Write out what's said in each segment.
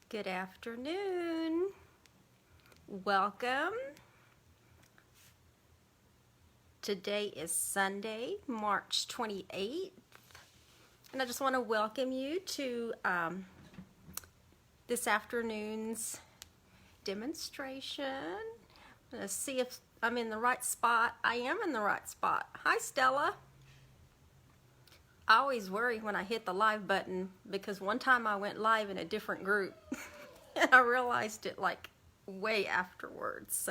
Good afternoon. Welcome. Today is Sunday, March 28th, and I just want to welcome you to this afternoon's demonstration. I'm going to see if I'm in the right spot. I am in the right spot. Hi, Stella. I always worry when I hit the live button because one time I went live in a different group and I realized it like way afterwards.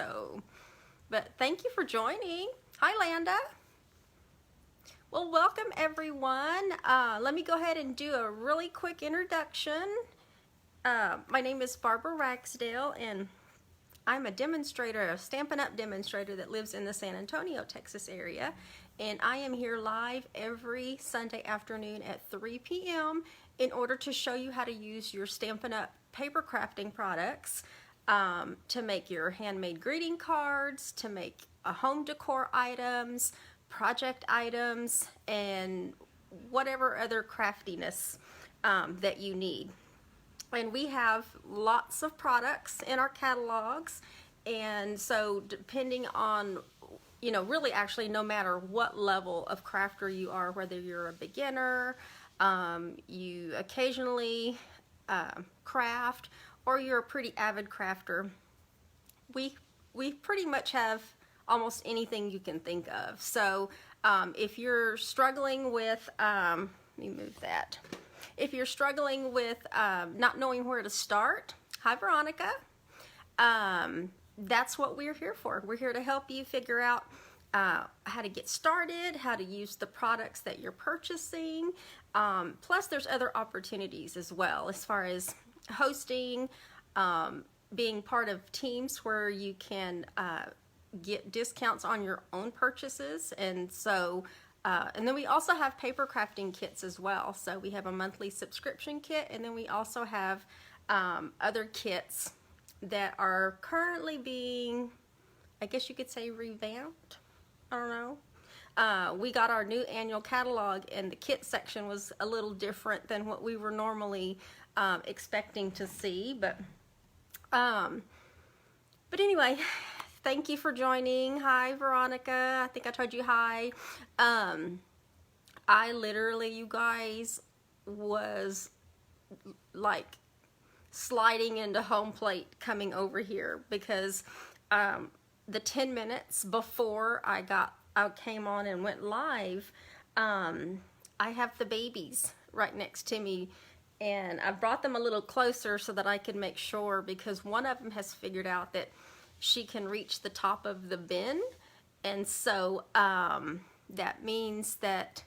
But thank you for joining. Hi, Landa. Well, welcome everyone. Let me go ahead and do a really quick introduction. My name is Barbara Ragsdale and I'm a demonstrator, a Stampin' Up! Demonstrator that lives in the San Antonio, Texas area. And I am here live every Sunday afternoon at 3 p.m. in order to show you how to use your Stampin' Up! Paper crafting products to make your handmade greeting cards, to make home decor items, project items, and whatever other craftiness that you need. And we have lots of products in our catalogs, and so depending on, really actually no matter what level of crafter you are, whether you're a beginner, you occasionally craft, or you're a pretty avid crafter, we pretty much have almost anything you can think of. So if you're struggling with, let me move that. If you're struggling with not knowing where to start, hi Veronica. That's what we're here for. We're here to help you figure out how to get started, how to use the products that you're purchasing. Plus there's other opportunities as well as far as hosting, being part of teams where you can get discounts on your own purchases. And so and then we also have paper crafting kits as well. So we have a monthly subscription kit, and then we also have other kits that are currently being, I guess you could say, revamped. I don't know. We got our new annual catalog, and the kit section was a little different than what we were normally expecting to see. But anyway, thank you for joining. Hi, Veronica. I think I told you hi. I literally, you guys, was like sliding into home plate coming over here because the 10 minutes before I came on and went live, I have the babies right next to me, and I brought them a little closer so that I could make sure, because one of them has figured out that she can reach the top of the bin, and so that means that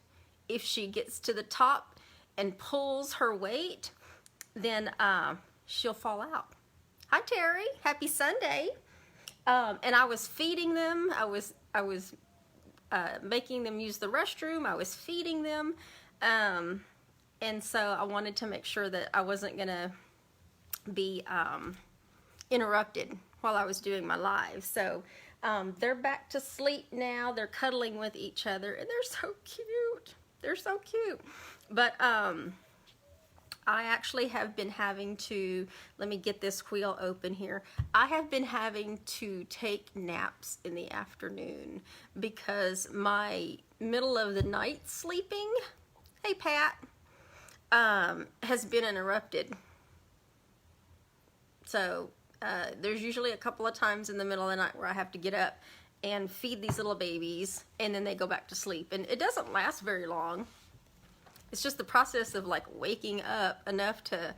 if she gets to the top and pulls her weight, then she'll fall out. Hi Terry, happy Sunday. And I was feeding them. I was making them use the restroom. I was feeding them, and so I wanted to make sure that I wasn't gonna be interrupted while I was doing my live. So they're back to sleep now. They're cuddling with each other, and they're so cute. They're so cute. But I actually have been having to, let me get this wheel open here. I have been having to take naps in the afternoon because my middle of the night sleeping, hey Pat, has been interrupted. So there's usually a couple of times in the middle of the night where I have to get up and feed these little babies, and then they go back to sleep. And it doesn't last very long. It's just the process of like waking up enough to,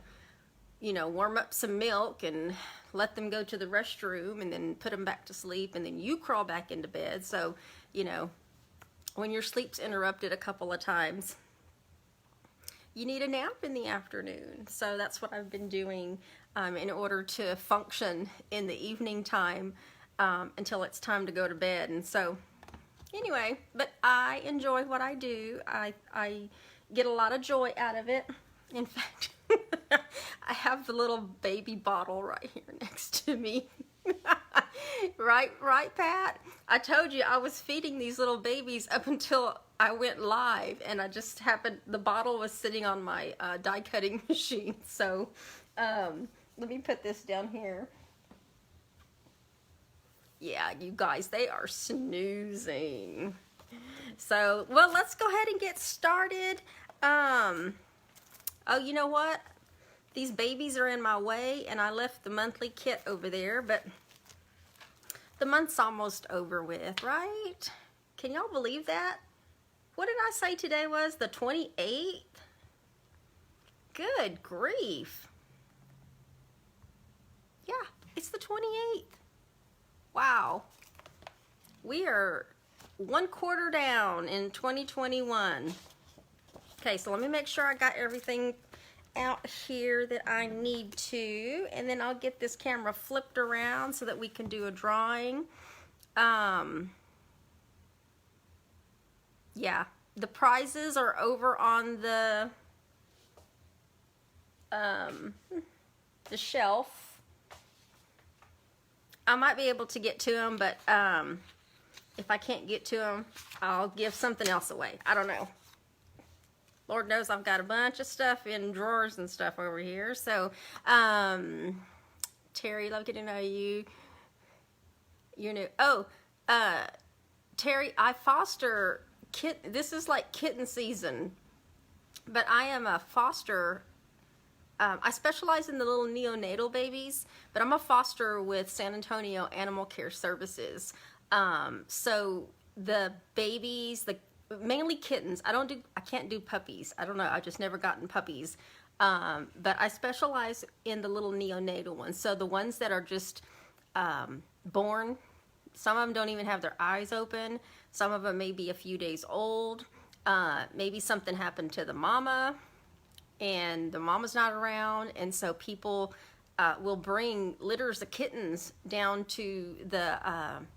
warm up some milk and let them go to the restroom and then put them back to sleep, and then you crawl back into bed. So, when your sleep's interrupted a couple of times, you need a nap in the afternoon. So that's what I've been doing in order to function in the evening time until it's time to go to bed. And so anyway, but I enjoy what I do. I get a lot of joy out of it. In fact, I have the little baby bottle right here next to me. Right, Pat? I told you I was feeding these little babies up until I went live, and I just happened, the bottle was sitting on my die cutting machine. So Let me put this down here. Yeah, you guys, they are snoozing. So, well, let's go ahead and get started. Oh, you know what? These babies are in my way, and I left the monthly kit over there, but the month's almost over with, right? Can y'all believe that? What did I say today was? The 28th? Good grief. Yeah, it's the 28th. Wow. We are 1 quarter down in 2021. Okay, so let me make sure I got everything out here that I need to, and then I'll get this camera flipped around so that we can do a drawing. Yeah, the prizes are over on the shelf. I might be able to get to them, but if I can't get to them, I'll give something else away. I don't know. Lord knows I've got a bunch of stuff in drawers and stuff over here. So, Terry, love getting to know you. You know, oh, Terry, I foster this is like kitten season, but I am a foster. I specialize in the little neonatal babies, but I'm a foster with San Antonio Animal Care Services. So the babies, mainly kittens. I can't do puppies. I don't know. I've just never gotten puppies. But I specialize in the little neonatal ones. So the ones that are just born. Some of them don't even have their eyes open. Some of them may be a few days old. Maybe something happened to the mama and the mama's not around. And so people will bring litters of kittens down to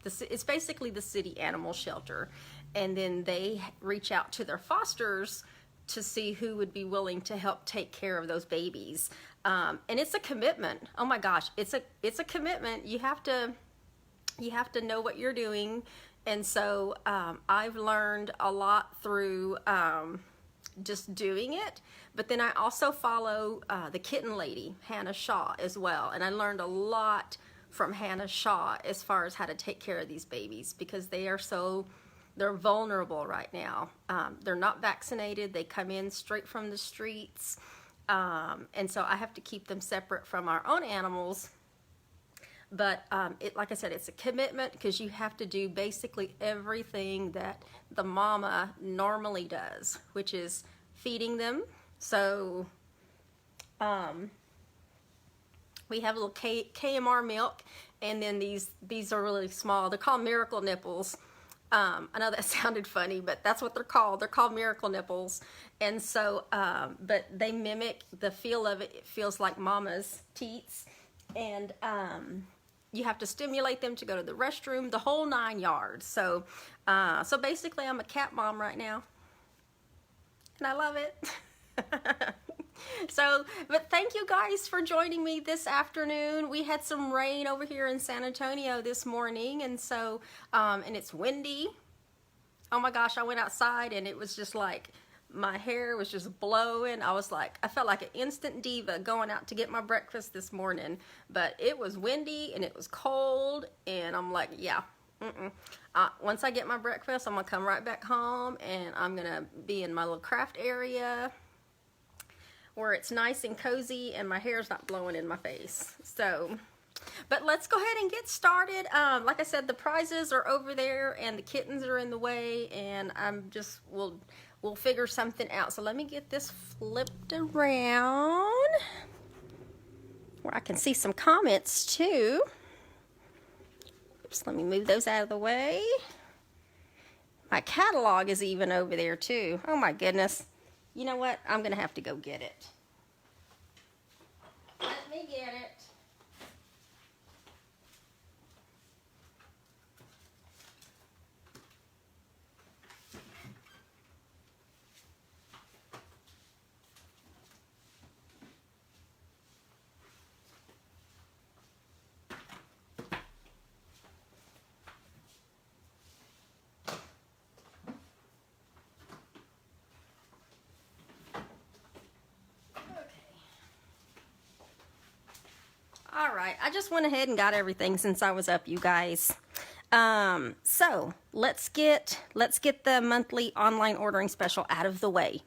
it's basically the city animal shelter. And then they reach out to their fosters to see who would be willing to help take care of those babies. And it's a commitment. Oh my gosh, it's a commitment. You have to know what you're doing. And so I've learned a lot through just doing it. But then I also follow the kitten lady, Hannah Shaw, as well. And I learned a lot from Hannah Shaw as far as how to take care of these babies, because they're vulnerable right now. They're not vaccinated. They come in straight from the streets. And so I have to keep them separate from our own animals. But like I said, it's a commitment, because you have to do basically everything that the mama normally does, which is feeding them. So we have a little KMR milk, and then these are really small. They're called Miracle Nipples. I know that sounded funny, but that's what they're called. They're called Miracle Nipples. And so, but they mimic the feel of it. It feels like mama's teats. And you have to stimulate them to go to the restroom, the whole 9 yards. So, so basically I'm a cat mom right now, and I love it. So, but thank you guys for joining me this afternoon. We had some rain over here in San Antonio this morning, and so, and it's windy. Oh my gosh, I went outside and it was just like, my hair was just blowing. I felt like an instant diva going out to get my breakfast this morning, but it was windy and it was cold, and I'm like, yeah, once I get my breakfast, I'm gonna come right back home, and I'm gonna be in my little craft area where it's nice and cozy and my hair's not blowing in my face. So, but let's go ahead and get started. Like I said, the prizes are over there and the kittens are in the way, and we'll figure something out. So let me get this flipped around where I can see some comments too. Oops, let me move those out of the way. My catalog is even over there too. Oh my goodness. You know what? I'm gonna have to go get it. Let me get it. right. I just went ahead and got everything since I was up, you guys. So let's get the monthly online ordering special out of the way.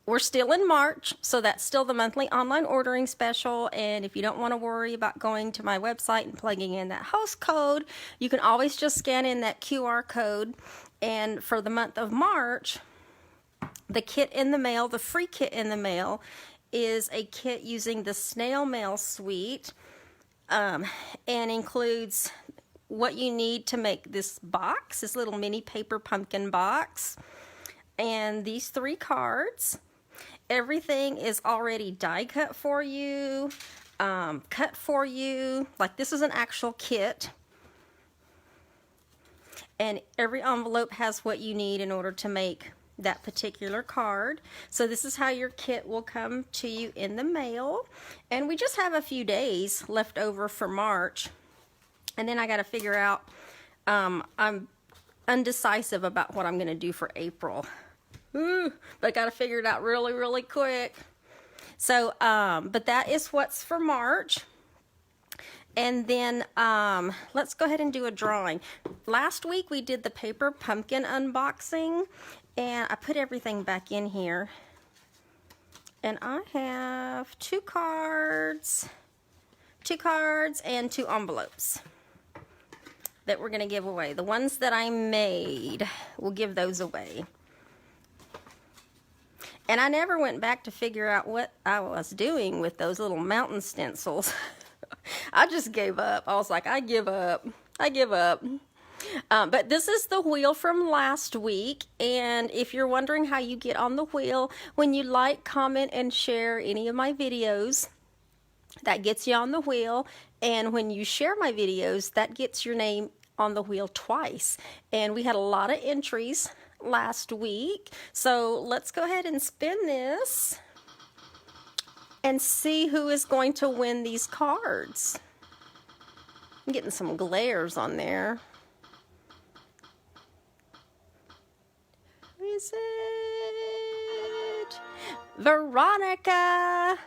We're still in March, so that's still the monthly online ordering special. And if you don't want to worry about going to my website and plugging in that host code, you can always just scan in that QR code. And for the month of March, the kit in the mail, the free kit in the mail, is a kit using the snail mail suite, and includes what you need to make this box, this little mini paper pumpkin box, and these 3 cards. Everything is already die cut for you, cut for you. Like, this is an actual kit. And every envelope has what you need in order to make that particular card. So this is how your kit will come to you in the mail. And we just have a few days left over for March. And then I got to figure out, I'm undecisive about what I'm going to do for April. But I got to figure it out really, really quick. So, but that is what's for March. And then let's go ahead and do a drawing. Last week we did the paper pumpkin unboxing, and I put everything back in here. And I have 2 cards and 2 envelopes that we're going to give away. The ones that I made, we'll give those away. And I never went back to figure out what I was doing with those little mountain stencils. I just gave up. I was like, I give up. But this is the wheel from last week. And if you're wondering how you get on the wheel, when you like, comment, and share any of my videos, that gets you on the wheel. And when you share my videos, that gets your name on the wheel twice. And we had a lot of entries last week. So let's go ahead and spin this and see who is going to win these cards. I'm getting some glares on there. Who is it? Veronica!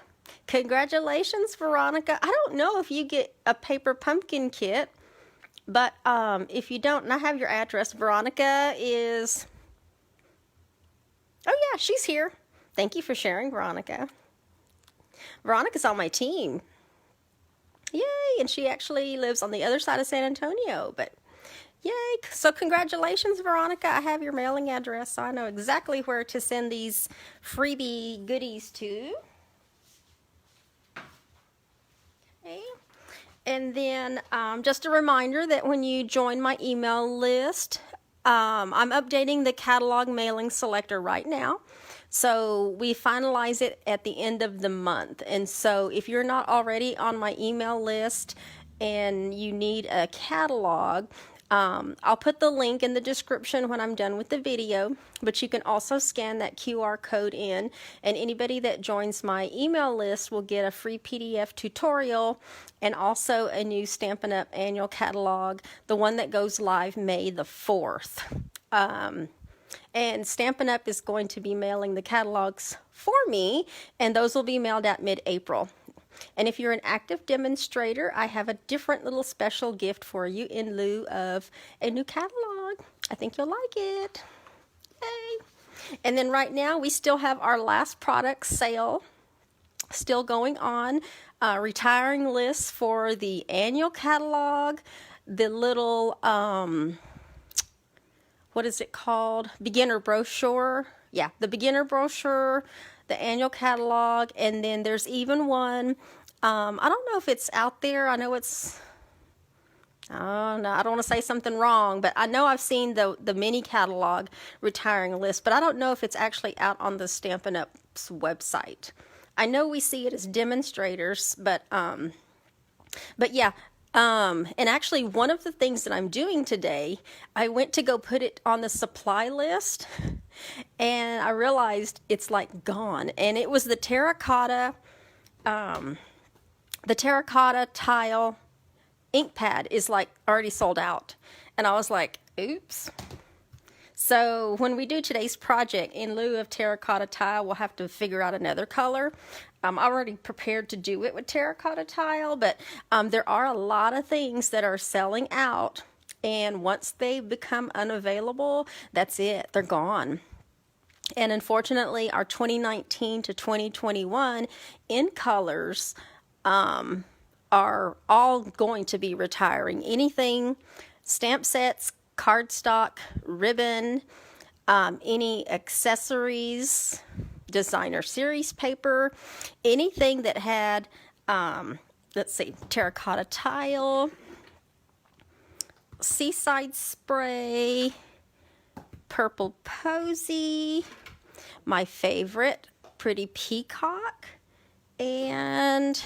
Congratulations, Veronica. I don't know if you get a paper pumpkin kit, but if you don't, and I have your address. Veronica is... Oh yeah, she's here. Thank you for sharing, Veronica. Veronica's on my team. Yay, and she actually lives on the other side of San Antonio, but yay. So congratulations, Veronica. I have your mailing address, so I know exactly where to send these freebie goodies to. Okay. And then just a reminder that when you join my email list, I'm updating the catalog mailing selector right now. So we finalize it at the end of the month. And so if you're not already on my email list and you need a catalog, I'll put the link in the description when I'm done with the video, but you can also scan that QR code in, and anybody that joins my email list will get a free PDF tutorial and also a new Stampin' Up! Annual catalog, the one that goes live May the 4th. And Stampin' Up! Is going to be mailing the catalogs for me, and those will be mailed out mid-April. And if you're an active demonstrator, I have a different little special gift for you in lieu of a new catalog. I think you'll like it. Yay! And then right now, we still have our last product sale still going on. Retiring lists for the annual catalog, the little, what is it called? Beginner brochure. Yeah, the beginner brochure, the annual catalog, and then there's even one, I don't know if it's out there. I know it's, oh no, I don't want to say something wrong, but I know I've seen the mini catalog retiring list, but I don't know if it's actually out on the Stampin' Up's website. I know we see it as demonstrators, but yeah. And actually, one of the things that I'm doing today, I went to go put it on the supply list, and I realized it's like gone. And it was the terracotta tile ink pad is like already sold out. And I was like, oops. So when we do today's project, in lieu of terracotta tile, we'll have to figure out another color. I'm already prepared to do it with terracotta tile, but there are a lot of things that are selling out, and once they become unavailable, that's it, they're gone. And unfortunately, our 2019 to 2021 in colors are all going to be retiring. Anything, stamp sets, cardstock, ribbon, any accessories, designer series paper, anything that had, let's see, terracotta tile, seaside spray, purple posy, my favorite, pretty peacock, and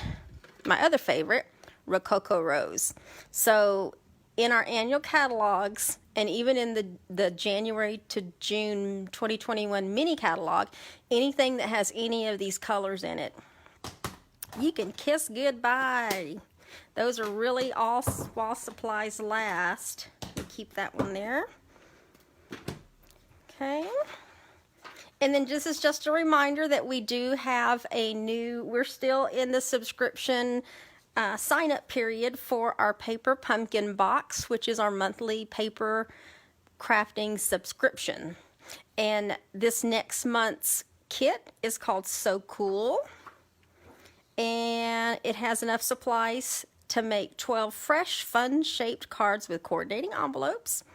my other favorite, rococo rose. So in our annual catalogs, and even in the January to June 2021 mini catalog, anything that has any of these colors in it, you can kiss goodbye. Those are really all while supplies last. We'll keep that one there. Okay. And then this is just a reminder that we do have we're still in the subscription sign-up period for our paper pumpkin box, which is our monthly paper crafting subscription. And this next month's kit is called So Cool, and it has enough supplies to make 12 fresh, fun-shaped cards with coordinating envelopes.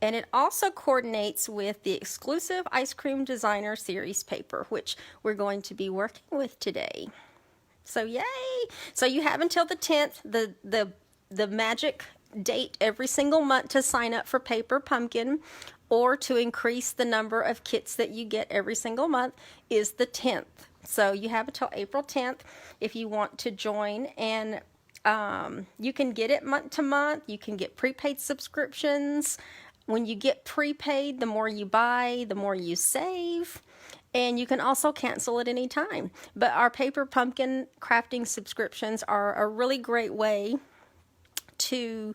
And it also coordinates with the exclusive Ice Cream Designer Series paper, which we're going to be working with today. So yay! So you have until the 10th, the magic date every single month to sign up for Paper Pumpkin, or to increase the number of kits that you get every single month is the 10th. So you have until April 10th if you want to join, and you can get it month to month. You can get prepaid subscriptions. When you get prepaid, the more you buy, the more you save. And you can also cancel at any time. But our Paper Pumpkin crafting subscriptions are a really great way to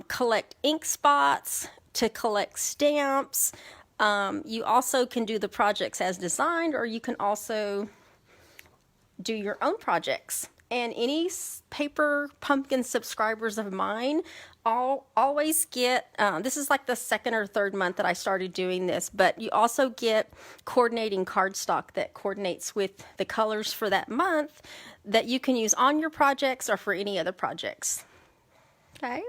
collect ink spots, to collect stamps. You also can do the projects as designed, or you can also do your own projects. And any Paper Pumpkin subscribers of mine always get, this is like the second or third month that I started doing this, but you also get coordinating cardstock that coordinates with the colors for that month that you can use on your projects or for any other projects. Okay.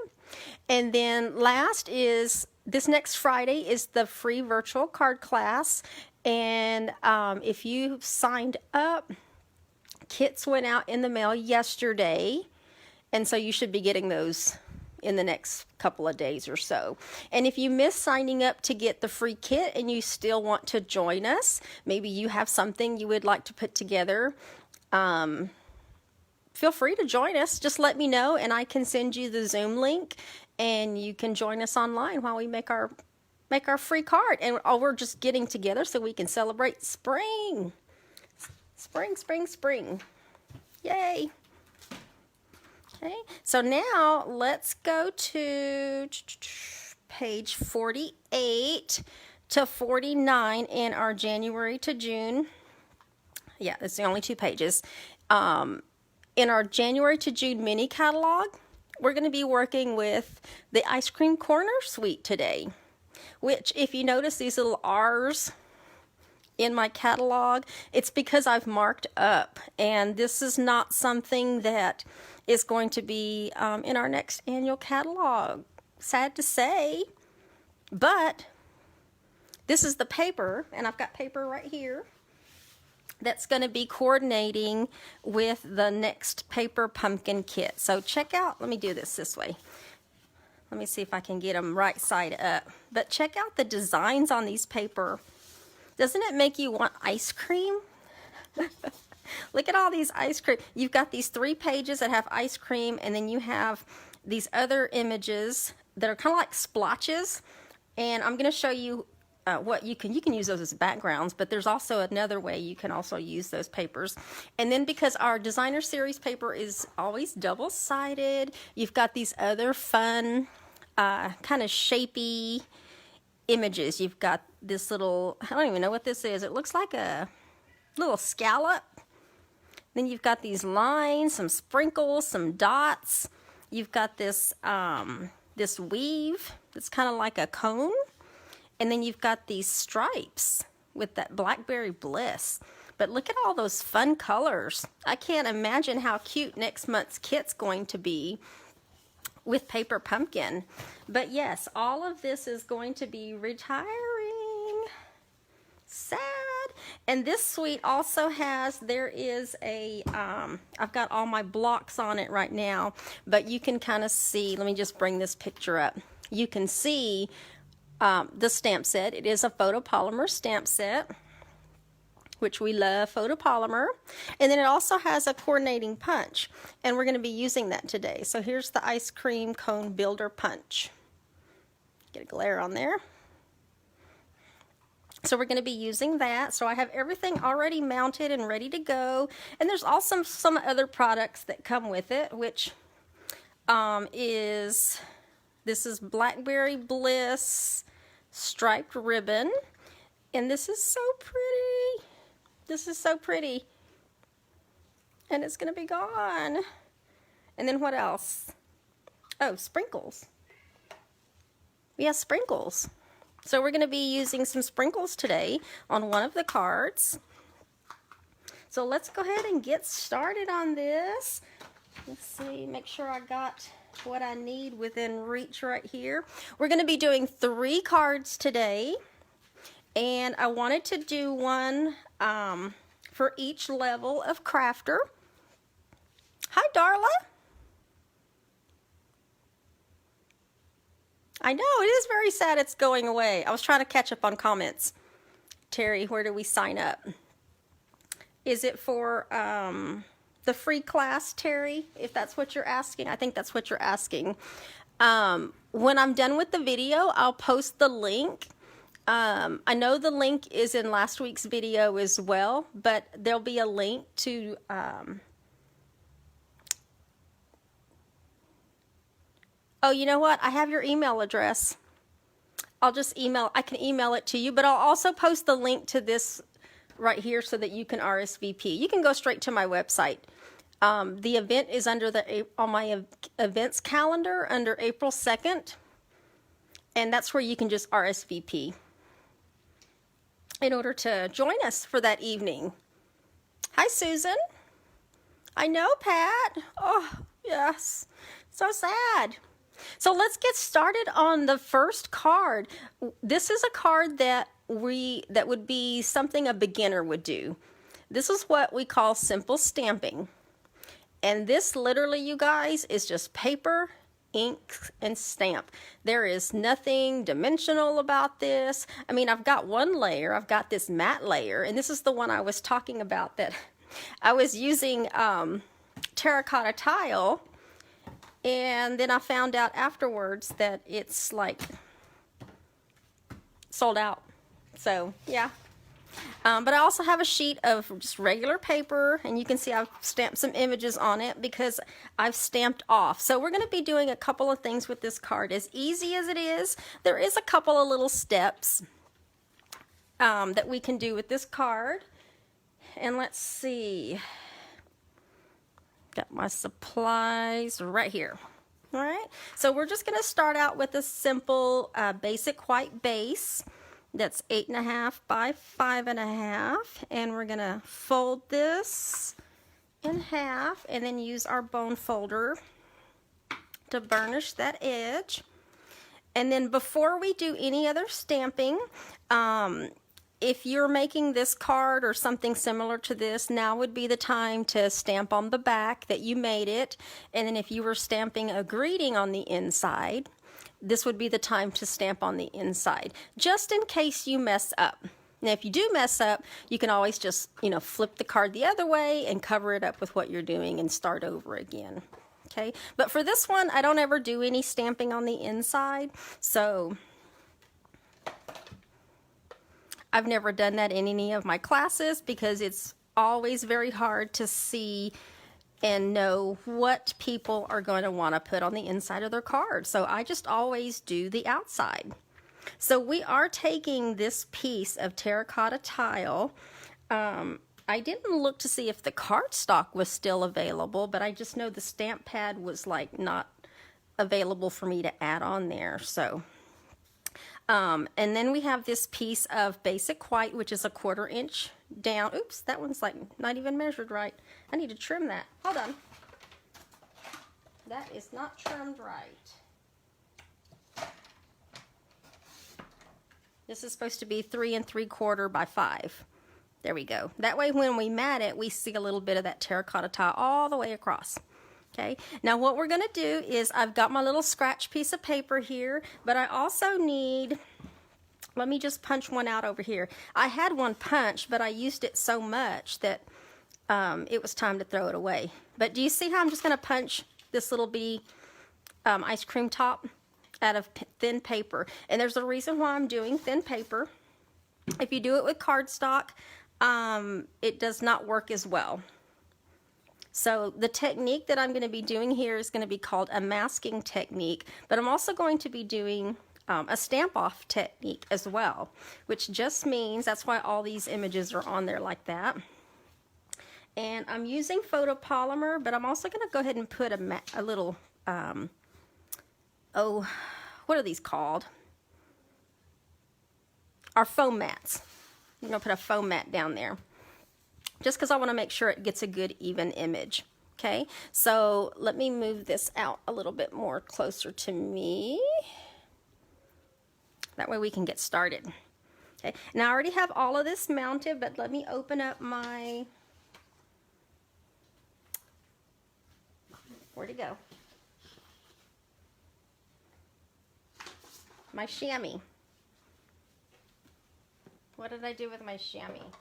And then last is, this next Friday is the free virtual card class. And if you signed up, kits went out in the mail yesterday, and so you should be getting those in the next couple of days or so. And if you miss signing up to get the free kit and you still want to join us, maybe you have something you would like to put together, feel free to join us. Just let me know and I can send you the Zoom link, and you can join us online while we make our free card. And we're just getting together so we can celebrate spring. Spring, spring, spring. Yay. Okay, so now let's go to page 48 to 49 in our January to June. Yeah, it's the only 2 pages. In our January to June mini catalog, we're going to be working with the Ice Cream Corner Suite today, which, if you notice these little R's in my catalog, it's because I've marked up, and this is not something that is going to be in our next annual catalog. Sad to say, but this is the paper, and I've got paper right here that's going to be coordinating with the next Paper Pumpkin kit. So check out, let me do this way. Let me see if I can get them right side up. But check out the designs on these paper. Doesn't it make you want ice cream? Look at all these ice cream. You've got these 3 pages that have ice cream, and then you have these other images that are kind of like splotches. And I'm going to show you what you can use those as backgrounds, but there's also another way you can also use those papers. And then, because our designer series paper is always double-sided, you've got these other fun kind of shapy images. You've got this little, I don't even know what this is. It looks like a little scallop. Then you've got these lines, some sprinkles, some dots. You've got this this weave that's kind of like a cone. And then you've got these stripes with that Blackberry Bliss. But look at all those fun colors. I can't imagine how cute next month's kit's going to be with Paper Pumpkin. But yes, all of this is going to be retiring. Sad. And this suite also has, there is a, I've got all my blocks on it right now, but you can kind of see, let me just bring this picture up. You can see the stamp set. It is a photopolymer stamp set, which we love photopolymer. And then it also has a coordinating punch, and we're going to be using that today. So here's the ice cream cone builder punch. Get a glare on there. So we're going to be using that. So I have everything already mounted and ready to go. And there's also some other products that come with it, which this is Blackberry Bliss striped ribbon. And this is so pretty. This is so pretty. And it's going to be gone. And then what else? Oh, sprinkles. We have sprinkles. So we're going to be using some sprinkles today on one of the cards. So let's go ahead and get started on this. Let's see, make sure I got what I need within reach right here. We're going to be doing 3 cards today. And I wanted to do one for each level of crafter. Hi, Darla. I know, it is very sad it's going away. I was trying to catch up on comments. Terry, where do we sign up? Is it for the free class, Terry? If that's what you're asking. I think that's what you're asking. When I'm done with the video, I'll post the link. I know the link is in last week's video as well, but there'll be a link to oh, you know what? I have your email address. I can email it to you, but I'll also post the link to this right here so that you can RSVP. You can go straight to my website. The event is on my events calendar under April 2nd, and that's where you can just RSVP in order to join us for that evening. Hi, Susan. I know, Pat. Oh, yes. So sad. So let's get started on the first card. This is a card that would be something a beginner would do. This is what we call simple stamping. And this literally, you guys, is just paper, ink, and stamp. There is nothing dimensional about this. I mean, I've got one layer. I've got this matte layer, and this is the one I was talking about that I was using terracotta tile. And then I found out afterwards that it's like sold out. So yeah. But I also have a sheet of just regular paper, and you can see I've stamped some images on it because I've stamped off. So we're going to be doing a couple of things with this card. As easy as it is, there is a couple of little steps that we can do with this card. And let's see. Got my supplies right here. All right, so we're just going to start out with a simple basic white base that's 8.5 by 5.5, and we're going to fold this in half and then use our bone folder to burnish that edge. And then before we do any other stamping, if you're making this card or something similar to this, now would be the time to stamp on the back that you made it. And then if you were stamping a greeting on the inside, this would be the time to stamp on the inside, just in case you mess up. Now, if you do mess up, you can always just, flip the card the other way and cover it up with what you're doing and start over again. Okay, but for this one, I don't ever do any stamping on the inside, so I've never done that in any of my classes because it's always very hard to see and know what people are going to want to put on the inside of their card. So I just always do the outside. So we are taking this piece of terracotta tile. I didn't look to see if the cardstock was still available, but I just know the stamp pad was like not available for me to add on there. So, and then we have this piece of basic white, which is a 1/4 inch down. Oops, that one's like not even measured right. I need to trim that. Hold on. That is not trimmed right. This is supposed to be 3 3/4 by 5. There we go. That way when we mat it, we see a little bit of that terracotta tile all the way across. Okay, now what we're gonna do is I've got my little scratch piece of paper here, but I also need, let me just punch one out over here. I had one punched, but I used it so much that it was time to throw it away. But do you see how I'm just gonna punch this little bitty ice cream top out of thin paper? And there's a reason why I'm doing thin paper. If you do it with cardstock, it does not work as well. So the technique that I'm going to be doing here is going to be called a masking technique, but I'm also going to be doing a stamp off technique as well, which just means that's why all these images are on there like that. And I'm using photopolymer, but I'm also going to go ahead and put a little, oh, what are these called? Our foam mats. I'm going to put a foam mat down there just because I want to make sure it gets a good even image. Okay, so let me move this out a little bit more closer to me. That way we can get started. Okay, now I already have all of this mounted, but let me open up my, where'd it go? My chamois. What did I do with my chamois?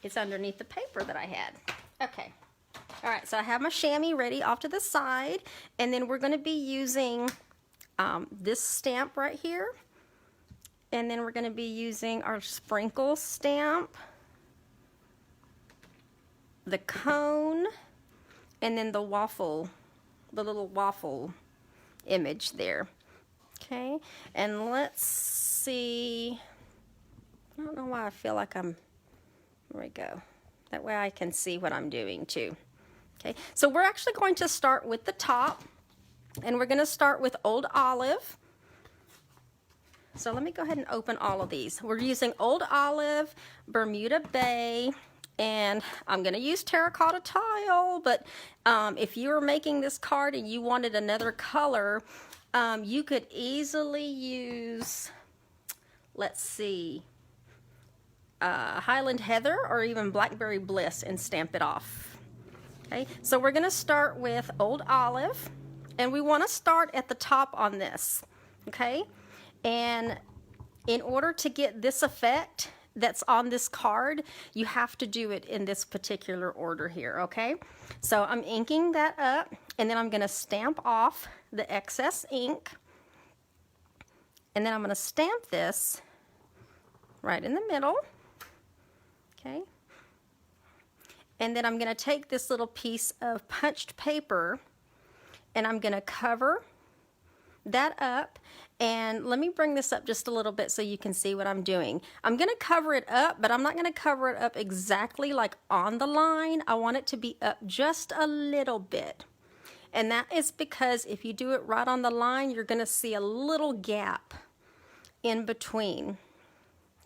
It's underneath the paper that I had. Okay. All right, so I have my chamois ready off to the side, and then we're going to be using this stamp right here, and then we're going to be using our sprinkle stamp, the cone, and then the waffle, the little waffle image there. Okay, and let's see. I don't know why I feel like I'm, there we go. That way I can see what I'm doing too. Okay, so we're actually going to start with the top, and we're going to start with Old Olive. So let me go ahead and open all of these. We're using Old Olive, Bermuda Bay, and I'm going to use terracotta tile, but if you were making this card and you wanted another color, you could easily use, let's see, Highland Heather or even Blackberry Bliss and stamp it off. Okay, so we're going to start with Old Olive, and we want to start at the top on this. Okay, and in order to get this effect that's on this card, you have to do it in this particular order here. Okay, so I'm inking that up, and then I'm going to stamp off the excess ink, and then I'm going to stamp this right in the middle. Okay, and then I'm going to take this little piece of punched paper, and I'm going to cover that up. And let me bring this up just a little bit so you can see what I'm doing. I'm going to cover it up, but I'm not going to cover it up exactly like on the line. I want it to be up just a little bit. And that is because if you do it right on the line, you're going to see a little gap in between.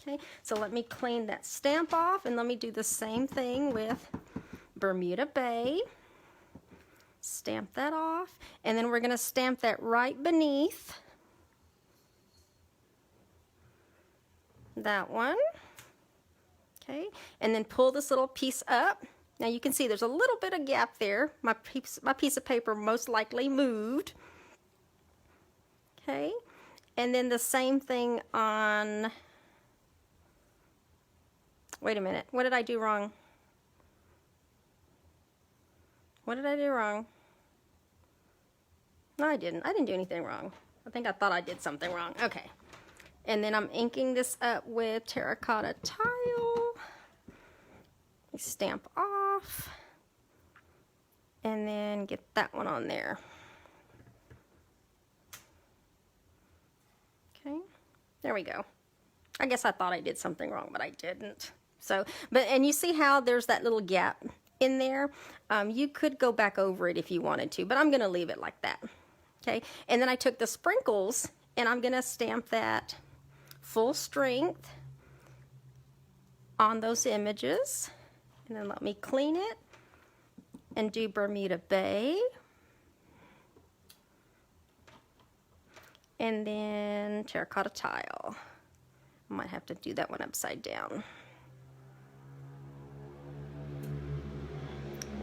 Okay, so let me clean that stamp off, and let me do the same thing with Bermuda Bay. Stamp that off, and then we're going to stamp that right beneath that one. Okay, and then pull this little piece up. Now you can see there's a little bit of gap there. My piece of paper most likely moved. Okay, and then the same thing on, wait a minute, what did I do wrong? What did I do wrong? No, I didn't. I didn't do anything wrong. I thought I did something wrong. Okay. And then I'm inking this up with terracotta tile. Stamp off. And then get that one on there. Okay, there we go. I guess I thought I did something wrong, but I didn't. So, and you see how there's that little gap in there? You could go back over it if you wanted to, but I'm gonna leave it like that. Okay, and then I took the sprinkles and I'm gonna stamp that full strength on those images. And then let me clean it and do Bermuda Bay. And then terracotta tile. I might have to do that one upside down.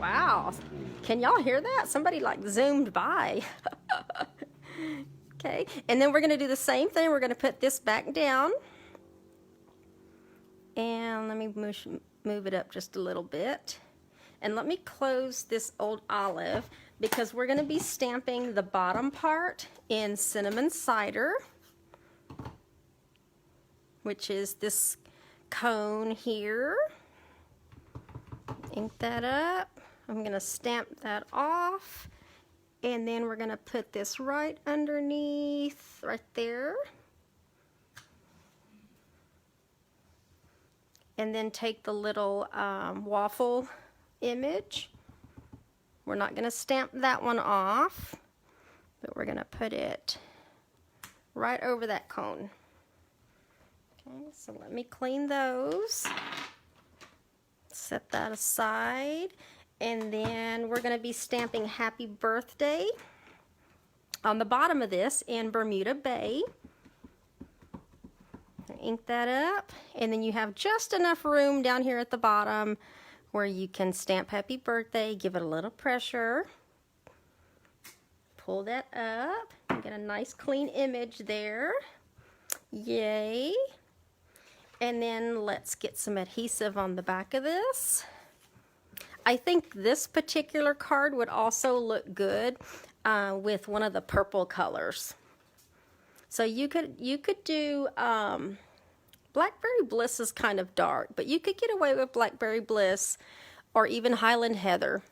Wow, can y'all hear that? Somebody like zoomed by. Okay, and then we're gonna do the same thing. We're gonna put this back down. And let me move it up just a little bit. And let me close this old olive because we're gonna be stamping the bottom part in cinnamon cider, which is this cone here. Ink that up. I'm gonna stamp that off. And then we're gonna put this right underneath, right there. And then take the little waffle image. We're not gonna stamp that one off, but we're gonna put it right over that cone. Okay, so let me clean those. Set that aside. And then we're gonna be stamping happy birthday on the bottom of this in Bermuda Bay. Ink that up, and then you have just enough room down here at the bottom where you can stamp happy birthday, give it a little pressure, pull that up, and get a nice clean image there. Yay. And then let's get some adhesive on the back of this. I think this particular card would also look good with one of the purple colors. So you could do Blackberry Bliss is kind of dark, but you could get away with Blackberry Bliss or even Highland Heather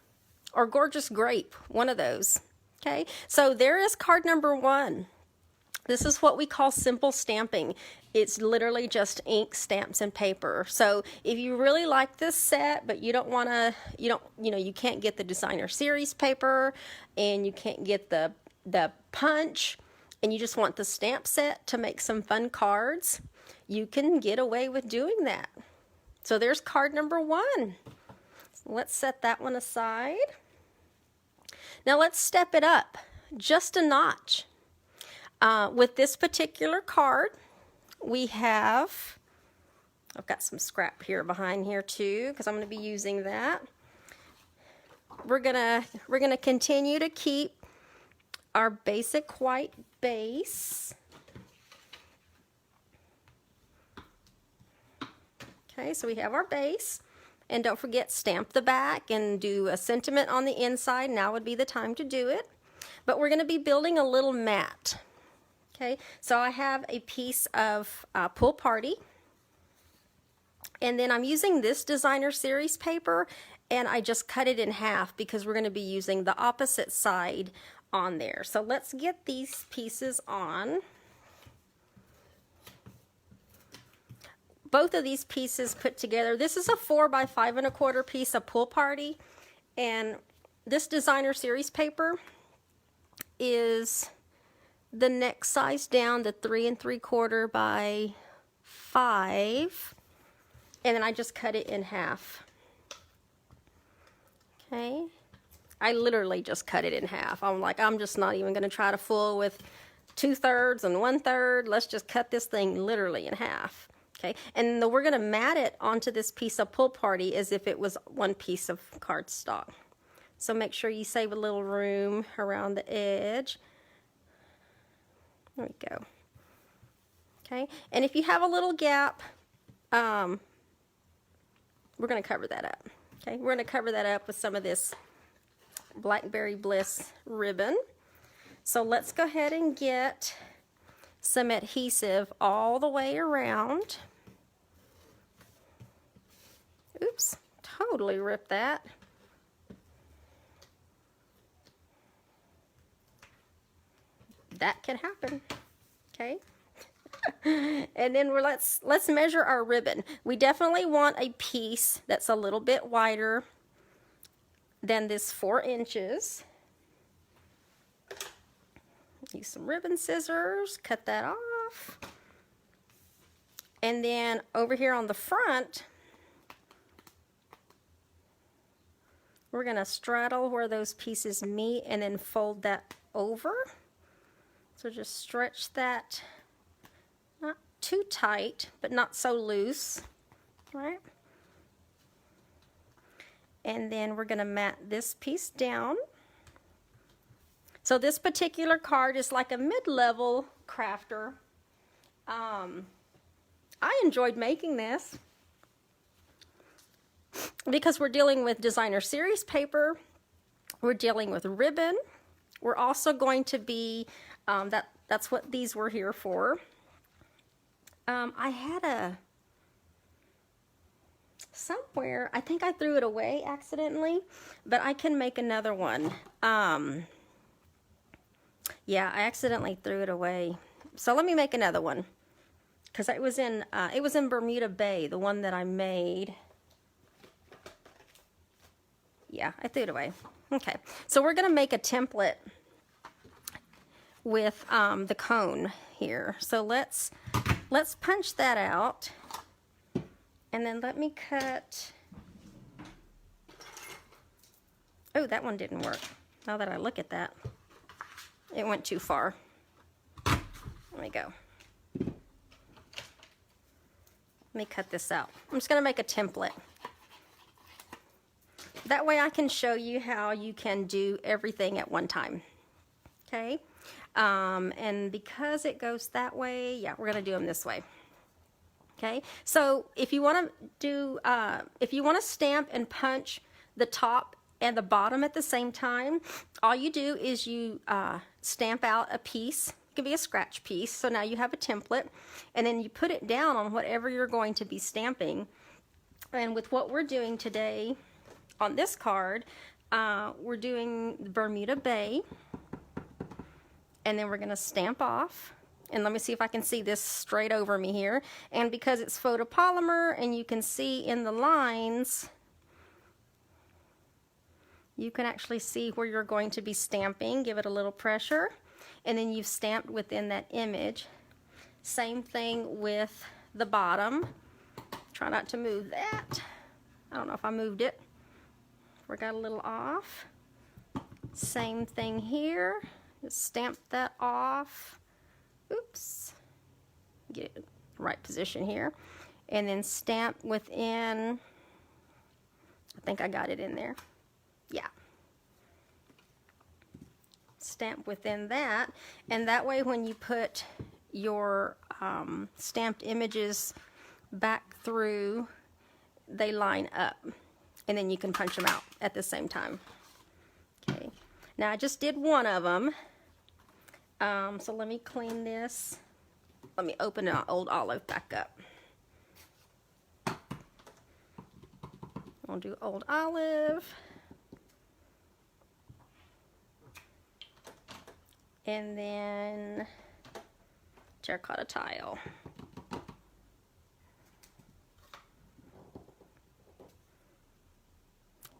or Gorgeous Grape, one of those. Okay, so there is card number 1. This is what we call simple stamping. It's literally just ink, stamps, and paper. So if you really like this set, but you don't want to, you can't get the designer series paper, and you can't get the punch, and you just want the stamp set to make some fun cards, you can get away with doing that. So there's card number 1. So let's set that one aside. Now let's step it up just a notch. With this particular card, we have, I've got some scrap here behind here too, because I'm going to be using that. We're gonna continue to keep our basic white base. Okay, so we have our base, and don't forget, stamp the back and do a sentiment on the inside. Now would be the time to do it. But we're going to be building a little mat. Okay, so I have a piece of Pool Party, and then I'm using this designer series paper, and I just cut it in half because we're going to be using the opposite side on there. So let's get these pieces on. Both of these pieces put together, this is a 4 by 5 1/4 piece of Pool Party, and this designer series paper is the next size down, the 3 3/4 by 5, and then I just cut it in half. Okay, I literally just cut it in half. I'm like, I'm just not even going to try to fool with 2/3 and 1/3. Let's just cut this thing literally in half. Okay, and we're going to mat it onto this piece of Pool Party as if it was one piece of cardstock. So make sure you save a little room around the edge. There we go. Okay, and if you have a little gap, we're going to cover that up. Okay, we're going to cover that up with some of this Blackberry Bliss ribbon. So let's go ahead and get some adhesive all the way around. Oops, totally ripped that. that can happen. Okay. And then let's measure our ribbon. We definitely want a piece that's a little bit wider than this 4 inches. Use some ribbon scissors, cut that off. And then over here on the front, we're going to straddle where those pieces meet and then fold that over. So just stretch that, not too tight, but not so loose, right? And then we're going to mat this piece down. So this particular card is like a mid-level crafter. I enjoyed making this because we're dealing with designer series paper, we're dealing with ribbon, we're also going to be, that's what these were here for. I had somewhere, I think I threw it away accidentally, but I can make another one. Yeah, I accidentally threw it away. So let me make another one, because it was in Bermuda Bay, the one that I made. Yeah, I threw it away. Okay, so we're gonna make a template with the cone here. So let's punch that out, and then let me cut. Oh, that one didn't work. Now that I look at that, it went too far. Let me go. Let me cut this out. I'm just gonna make a template. That way I can show you how you can do everything at one time. Okay? And because it goes that way, yeah, we're gonna do them this way. Okay? So if you wanna do, if you wanna stamp and punch the top and the bottom at the same time, all you do is you stamp out a piece. It can be a scratch piece. So now you have a template, and then you put it down on whatever you're going to be stamping. And with what we're doing today on this card, we're doing Bermuda Bay, and then we're going to stamp off. And let me see if I can see this straight over me here. And because it's photopolymer and you can see in the lines, you can actually see where you're going to be stamping. Give it a little pressure, and then you've stamped within that image. Same thing with the bottom. Try not to move that. I don't know if I moved it. We got a little off. Same thing here. Just stamp that off. Oops. Get it in the right position here. And then stamp within, I think I got it in there. Yeah. Stamp within that, and that way when you put your stamped images back through, they line up, and then you can punch them out at the same time. Okay, now I just did one of them, so let me clean this. Let me open an old olive back up. I'll do old olive. And then terracotta tile.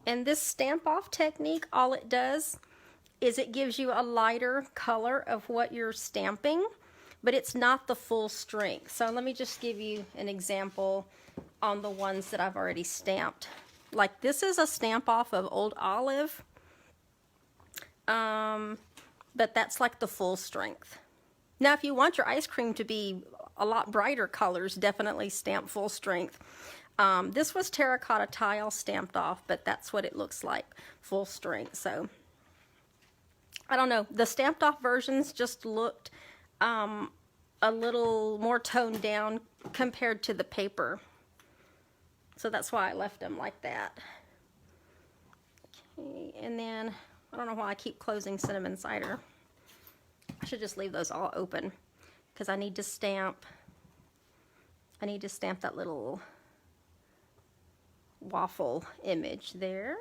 And this stamp off technique, all it does is it gives you a lighter color of what you're stamping, but it's not the full strength. So let me just give you an example on the ones that I've already stamped. Like this is a stamp off of old olive. But that's like the full strength. Now, if you want your ice cream to be a lot brighter colors, definitely stamp full strength. This was terracotta tile stamped off, but that's what it looks like, full strength. So, I don't know. The stamped off versions just looked a little more toned down compared to the paper. So that's why I left them like that. Okay, and then I don't know why I keep closing cinnamon cider. I should just leave those all open because I need to stamp that little waffle image there.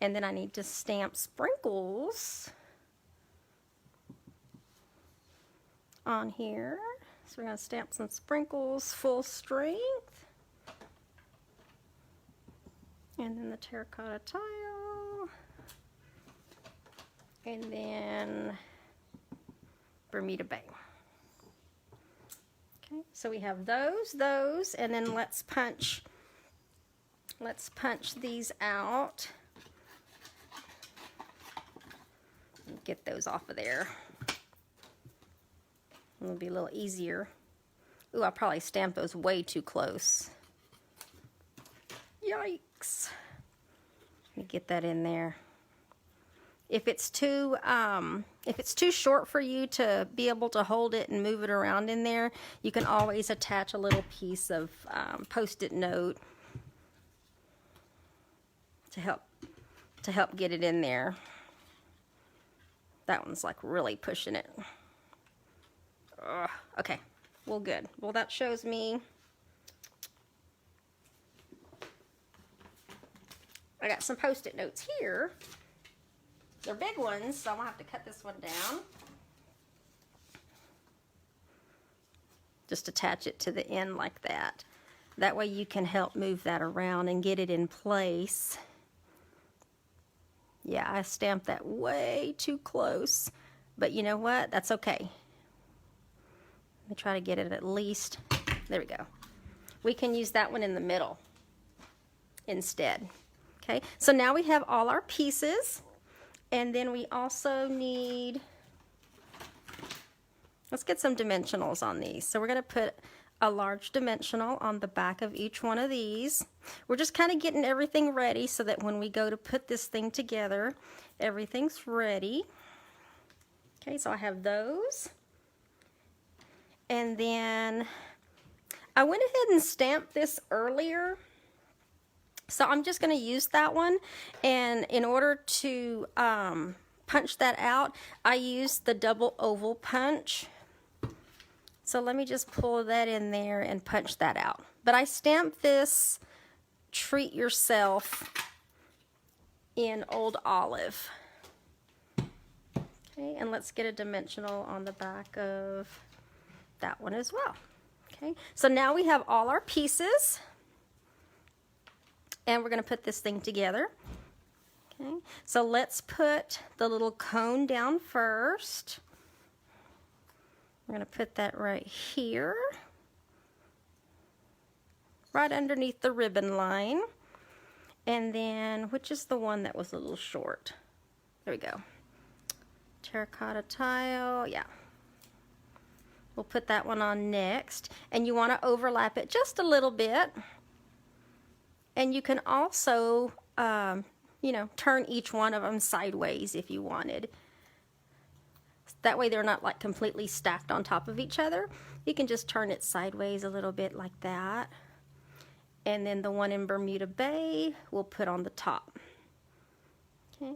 And then I need to stamp sprinkles on here. So we're going to stamp some sprinkles, full strength. And then the terracotta tile. And then Bermuda Bay. Okay, so we have those, and then let's punch these out. Get those off of there. It'll be a little easier. Ooh, I probably stamped those way too close. Yikes. Let me get that in there. If it's too short for you to be able to hold it and move it around in there, you can always attach a little piece of Post-it note to help get it in there. That one's like really pushing it. Ugh. Okay, well, good. Well, that shows me I got some Post-it notes here. They're big ones, so I'm gonna have to cut this one down. Just attach it to the end like that. That way you can help move that around and get it in place. Yeah, I stamped that way too close, but you know what? That's okay. Let me try to get it at least. There we go. We can use that one in the middle instead. Okay, so now we have all our pieces. And then we also need, let's get some dimensionals on these. So we're going to put a large dimensional on the back of each one of these. We're just kind of getting everything ready so that when we go to put this thing together, everything's ready. Okay, so I have those. And then I went ahead and stamped this earlier. So I'm just going to use that one, and in order to punch that out, I used the double oval punch. So let me just pull that in there and punch that out. But I stamped this Treat Yourself in Old Olive. Okay, and let's get a dimensional on the back of that one as well. Okay, so now we have all our pieces. And we're going to put this thing together. Okay, so let's put the little cone down first. We're going to put that right here, right underneath the ribbon line. And then, which is the one that was a little short? There we go. Terracotta tile, yeah. We'll put that one on next. And you want to overlap it just a little bit. And you can also, you know, turn each one of them sideways if you wanted. That way they're not like completely stacked on top of each other. You can just turn it sideways a little bit like that. And then the one in Bermuda Bay we'll put on the top. Okay.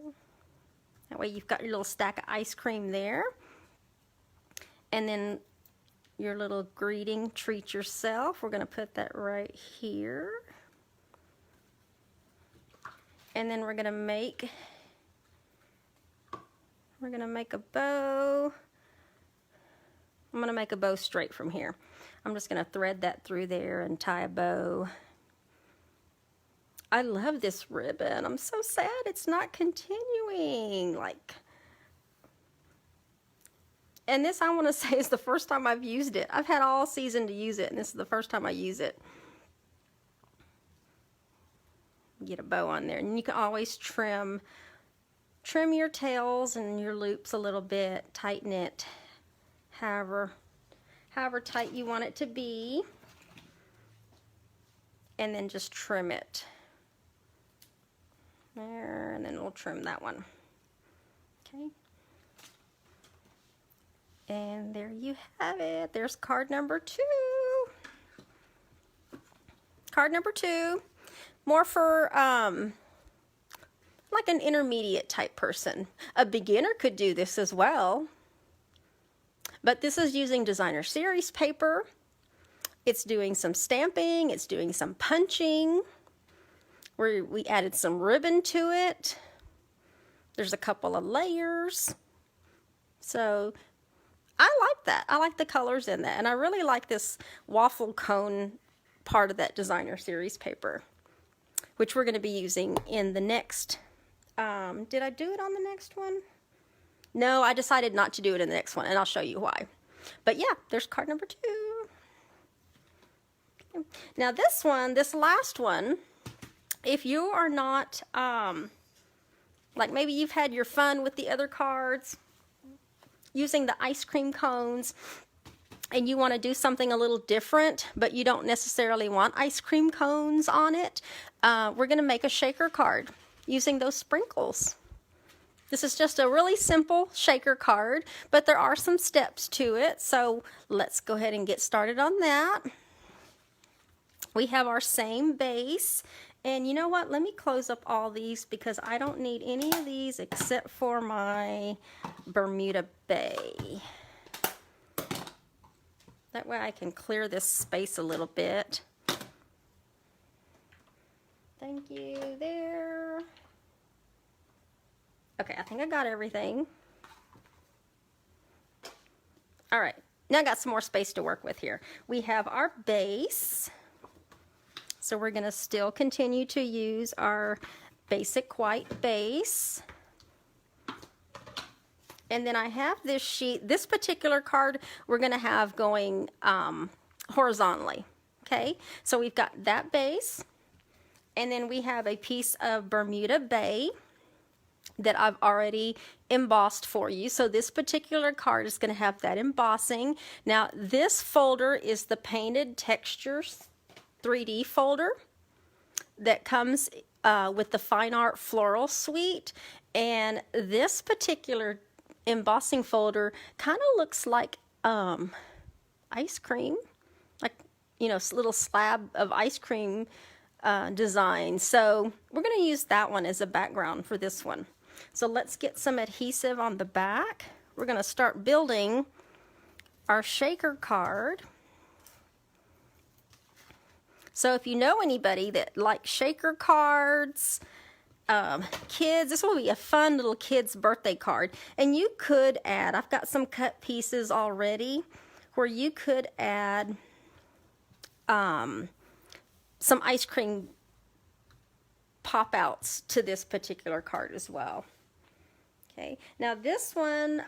That way you've got your little stack of ice cream there. And then your little greeting, Treat Yourself, we're going to put that right here. And then we're gonna make a bow. I'm gonna make a bow straight from here. I'm just gonna thread that through there and tie a bow. I love this ribbon. I'm so sad it's not continuing. And this, I want to say, is the first time I've used it. I've had all season to use it, and this is the first time I use it. Get a bow on there, and you can always trim your tails and your loops a little bit, tighten it however tight you want it to be, and then just trim it there, and then we'll trim that one. Okay, and there you have it. There's card number 2. Card number 2. More for like an intermediate type person. A beginner could do this as well. But this is using designer series paper. It's doing some stamping. It's doing some punching. We added some ribbon to it. There's a couple of layers. So I like that. I like the colors in that. And I really like this waffle cone part of that designer series paper, which we're going to be using in the next, did I do it on the next one? No, I decided not to do it in the next one, and I'll show you why. But yeah, there's card number 2. Okay. Now this one, this last one, if you are not, like maybe you've had your fun with the other cards, using the ice cream cones, and you want to do something a little different, but you don't necessarily want ice cream cones on it, we're going to make a shaker card using those sprinkles. This is just a really simple shaker card, but there are some steps to it, so let's go ahead and get started on that. We have our same base, and you know what? Let me close up all these because I don't need any of these except for my Bermuda Bay. That way I can clear this space a little bit. Thank you there. Okay, I think I got everything. All right, now I got some more space to work with here. We have our base. So we're going to still continue to use our basic white base. And then I have this sheet, this particular card we're going to have going horizontally. Okay, so we've got that base, and then we have a piece of Bermuda Bay that I've already embossed for you. So this particular card is going to have that embossing. Now this folder is the Painted Textures 3D folder that comes with the Fine Art Floral Suite, and this particular embossing folder kind of looks like ice cream, like, you know, a little slab of ice cream design. So we're going to use that one as a background for this one. So let's get some adhesive on the back. We're going to start building our shaker card. So if you know anybody that likes shaker cards, kids, this will be a fun little kid's birthday card. And you could add, I've got some cut pieces already, where you could add some ice cream pop-outs to this particular card as well. Okay, now this one,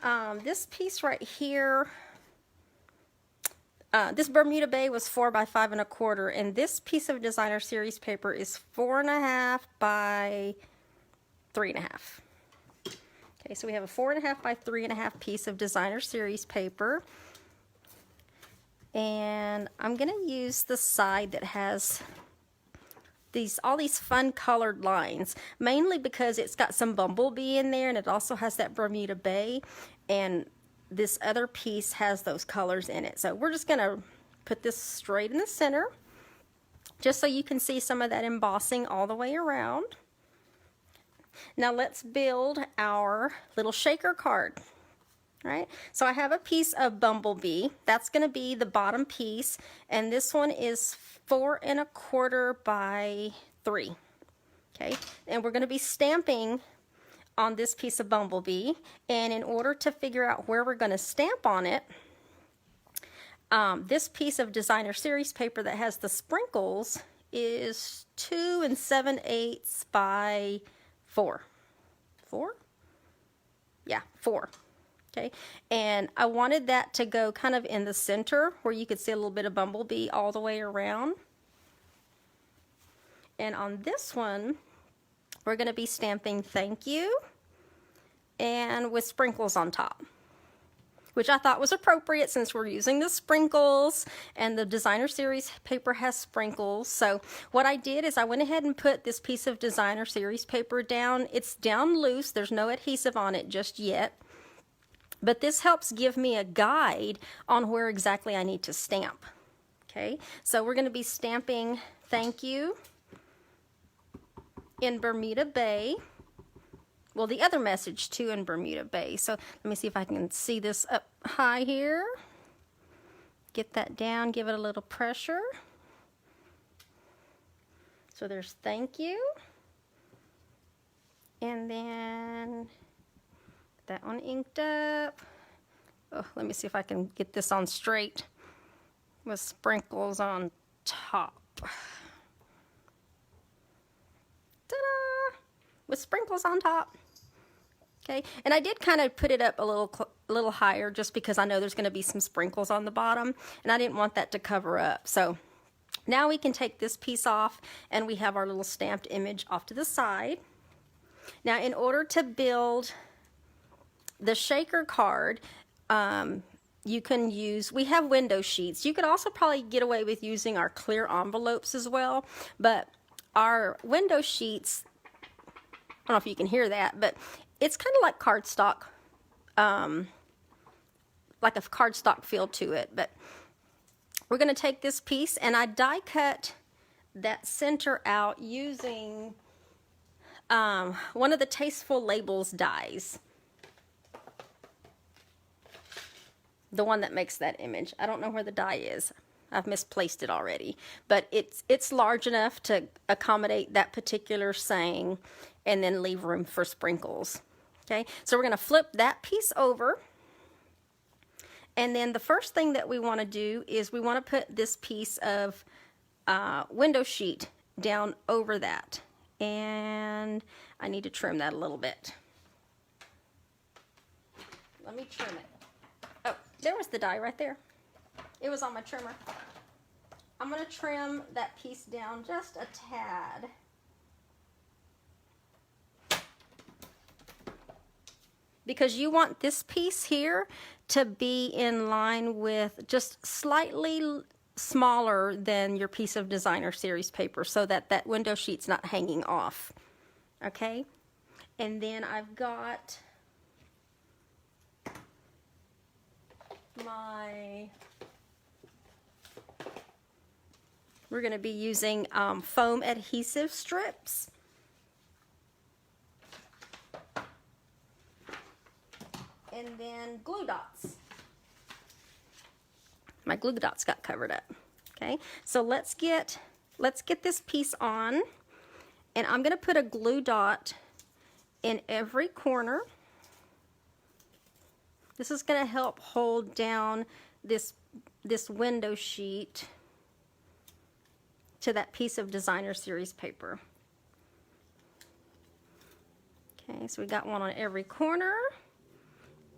this piece right here, this Bermuda Bay was 4 by 5 1/4, and this piece of designer series paper is 4 1/2 by 3 1/2. Okay, so we have a 4 1/2 by 3 1/2 piece of designer series paper, and I'm going to use the side that has all these fun colored lines, mainly because it's got some bumblebee in there, and it also has that Bermuda Bay, and this other piece has those colors in it. So we're just going to put this straight in the center, just so you can see some of that embossing all the way around. Now let's build our little shaker card. Right? So I have a piece of bumblebee. That's going to be the bottom piece, and this one is 4 1/4 by 3. Okay, and we're going to be stamping on this piece of bumblebee, and in order to figure out where we're going to stamp on it, this piece of designer series paper that has the sprinkles is 2 7/8 by 4. 4? Yeah, 4. Okay, and I wanted that to go kind of in the center where you could see a little bit of bumblebee all the way around. And on this one, we're going to be stamping thank you, and with sprinkles on top, which I thought was appropriate since we're using the sprinkles, and the designer series paper has sprinkles. So what I did is I went ahead and put this piece of designer series paper down. It's down loose. There's no adhesive on it just yet. But this helps give me a guide on where exactly I need to stamp. Okay, so we're going to be stamping thank you in Bermuda Bay. Well, the other message too in Bermuda Bay. So let me see if I can see this up high here. Get that down, give it a little pressure. So there's thank you. And then that one inked up. oh, let me see if I can get this on straight, with sprinkles on top. Ta-da! With sprinkles on top. Okay, and I did kind of put it up a little higher just because I know there's going to be some sprinkles on the bottom, and I didn't want that to cover up. So now we can take this piece off, and we have our little stamped image off to the side. Now, in order to build the shaker card, you can use, we have window sheets. You could also probably get away with using our clear envelopes as well, but our window sheets, I don't know if you can hear that, but it's kind of like cardstock, like a cardstock feel to it. But we're going to take this piece, and I die cut that center out using one of the Tasteful Labels dies. The one that makes that image. I don't know where the die is. I've misplaced it already. But it's large enough to accommodate that particular saying and then leave room for sprinkles. Okay, so we're going to flip that piece over. And then the first thing that we want to do is we want to put this piece of window sheet down over that. And I need to trim that a little bit. Let me trim it. Oh, there was the die right there. It was on my trimmer. I'm going to trim that piece down just a tad. Because you want this piece here to be in line with just slightly smaller than your piece of designer series paper so that that window sheet's not hanging off. Okay? And then I've got we're going to be using foam adhesive strips. And then glue dots. My glue dots got covered up. Okay, so let's get this piece on, and I'm going to put a glue dot in every corner. This is going to help hold down this window sheet to that piece of designer series paper. Okay, so we got one on every corner.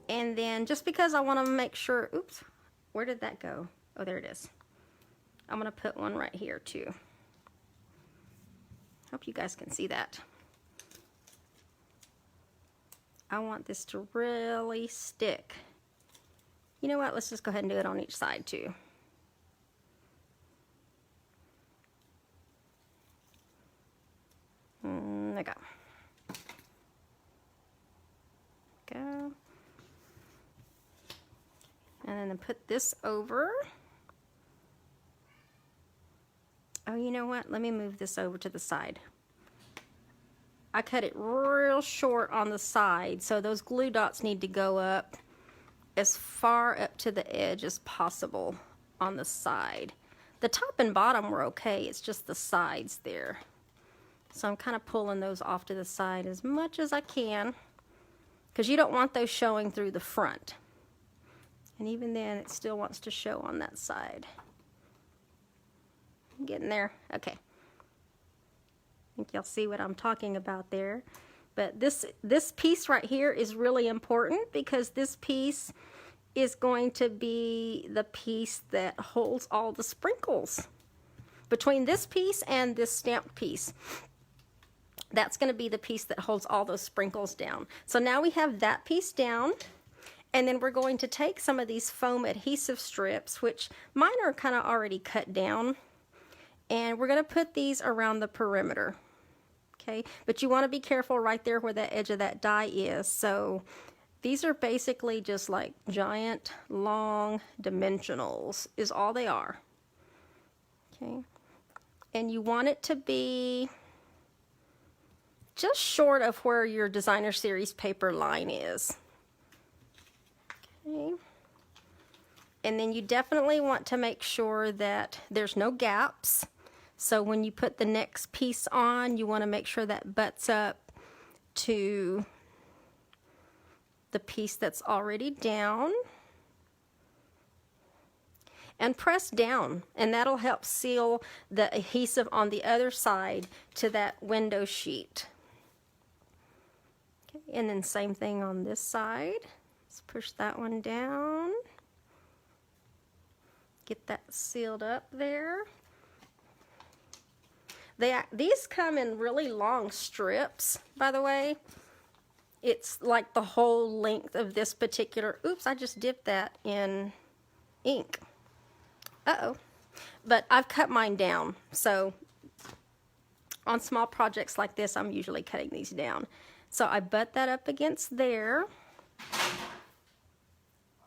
And then just because I want to make sure, oops, where did that go? Oh, there it is. I'm going to put one right here too. Hope you guys can see that. I want this to really stick. You know what? Let's just go ahead and do it on each side too. There we go. Go. And then put this over. Oh, you know what? Let me move this over to the side. I cut it real short on the side, so those glue dots need to go up as far up to the edge as possible on the side. The top and bottom were okay, it's just the sides there. So I'm kind of pulling those off to the side as much as I can, because you don't want those showing through the front. And even then, it still wants to show on that side. Getting there. Okay. I think y'all see what I'm talking about there. But this piece right here is really important, because this piece is going to be the piece that holds all the sprinkles. Between this piece and this stamped piece, that's going to be the piece that holds all those sprinkles down. So now we have that piece down. And then we're going to take some of these foam adhesive strips, which mine are kind of already cut down, and we're going to put these around the perimeter. Okay, but you want to be careful right there where the edge of that die is. So these are basically just like giant, long dimensionals is all they are. Okay, and you want it to be just short of where your designer series paper line is. Okay. And then you definitely want to make sure that there's no gaps. So when you put the next piece on, you want to make sure that butts up to the piece that's already down. and press down, and that'll help seal the adhesive on the other side to that window sheet. Okay, and then same thing on this side. Let's push that one down. Get that sealed up there. These come in really long strips, by the way. It's like the whole length of this particular, oops, I just dipped that in ink. Uh-oh. But I've cut mine down, so on small projects like this, I'm usually cutting these down. So I butt that up against there.